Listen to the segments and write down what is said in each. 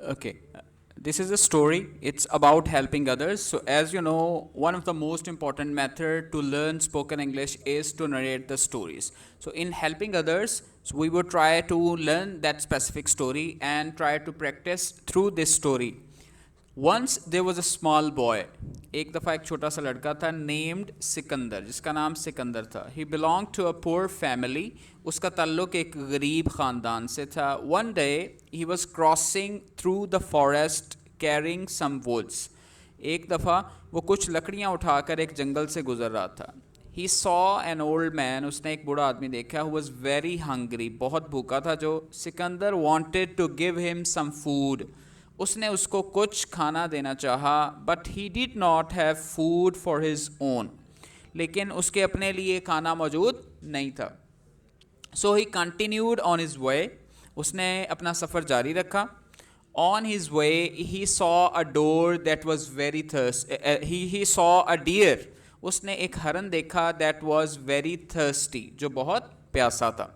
Okay, this is a story. It's about helping others. So, as you know, one of the most important method to learn spoken English is to narrate the stories. So, in helping others, so we would try to learn that specific story and try to practice through this story. Once there was a small boy, एक दफ़ा एक छोटा सा लड़का था named Sikandar, जिसका नाम सिकंदर था. He belong to a poor family, उसका ताल्लुक एक गरीब ख़ानदान से था. One day he was crossing through the forest carrying some woods, एक दफ़ा वो कुछ लकड़ियाँ उठाकर एक जंगल से गुजर रहा था. He saw an old man, उसने एक बूढ़ा आदमी देखा. हु वॉज वेरी हंग्री, बहुत भूखा था. जो Sikandar wanted to give him some food, उसने उसको कुछ खाना देना चाहा. But he did not have food for his own, लेकिन उसके अपने लिए खाना मौजूद नहीं था. So he continued on his way, उसने अपना सफ़र जारी रखा. On his way he saw a door that was very thirst, he saw a deer, उसने एक हरन देखा. दैट वॉज वेरी थर्स्टी, जो बहुत प्यासा था.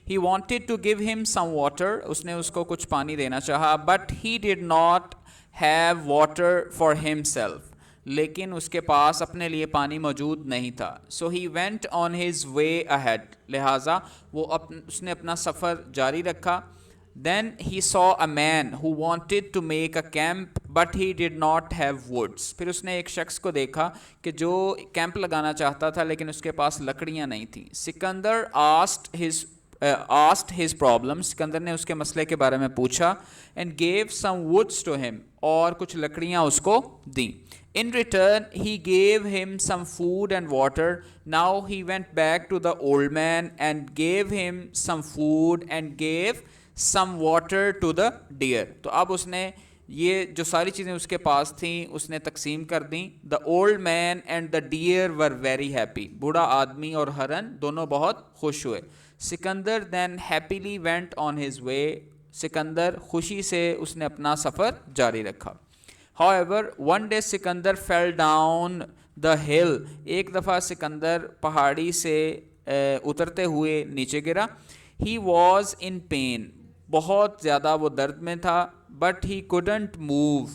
He wanted to give him some water, उसने उसको कुछ पानी देना चाहा. But he did not have water for himself, लेकिन उसके पास अपने लिए पानी मौजूद नहीं था. So he went on his way ahead, लिहाजा वो उसने अपना सफ़र जारी रखा. Then he saw a man who wanted to make a camp, but he did not have woods. फिर उसने एक शख्स को देखा कि जो कैंप लगाना चाहता था लेकिन उसके पास लकड़ियाँ नहीं थी. Sikandar asked his problem, Sikandar ने उसके मसले के बारे में पूछा. and gave some woods to him, और कुछ लकड़ियाँ उसको दी. In return he gave him some food and water. Now he went back to the old man and gave him some food and gave some water to the deer. तो अब उसने ये जो सारी चीज़ें उसके पास थीं उसने तकसीम कर दी. The old man and the deer were very happy, बूढ़ा आदमी और हरन दोनों बहुत खुश हुए. Sikandar then happily went on his way, Sikandar खुशी से उसने अपना सफ़र जारी रखा. However one day Sikandar fell down the hill, एक दफ़ा सिकंदर पहाड़ी से उतरते हुए नीचे गिरा. ही वॉज इन पेन, बहुत ज़्यादा वो दर्द में था. बट ही कुडंट मूव,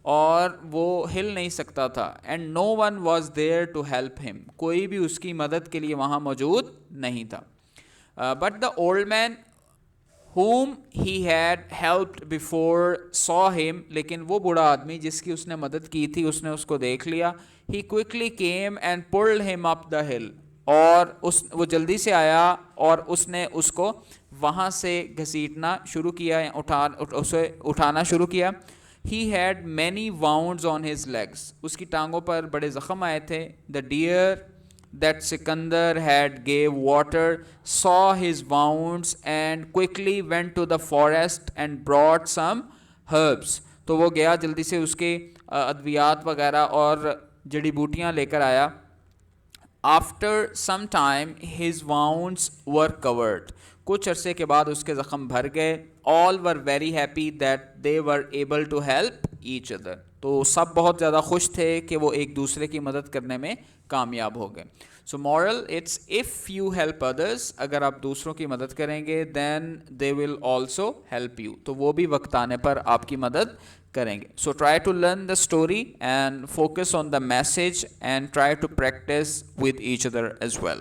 और वो हिल नहीं सकता था. And no one was there to help him, कोई भी उसकी मदद के लिए वहाँ मौजूद नहीं था. But the old man whom he had helped before saw him, लेकिन वो बूढ़ा आदमी जिसकी उसने मदद की थी उसने उसको देख लिया. he quickly came and pulled him up the hill, और वो जल्दी से आया और उसने उसको वहाँ से घसीटना शुरू किया, उसे उठाना शुरू किया. he had many wounds on his legs, उसकी टांगों पर बड़े ज़ख़म आए थे. the deer that Sikandar had gave water saw his wounds and quickly went to the forest and brought some herbs. तो वो गया जल्दी से उसके अद्वियात वगैरह और जड़ी बूटियाँ लेकर आया. After some time his wounds were covered, कुछ अरसे के बाद उसके ज़ख़म भर गए. All were very happy that they were able to help each other, तो सब बहुत ज़्यादा खुश थे कि वो एक दूसरे की मदद करने में कामयाब हो गए. So moral, it's if you help others, अगर आप दूसरों की मदद करेंगे then they will also help you, तो वो भी वक्त आने पर आपकी मदद करेंगे. So try to learn the story and focus on the message and try to practise with each other as well.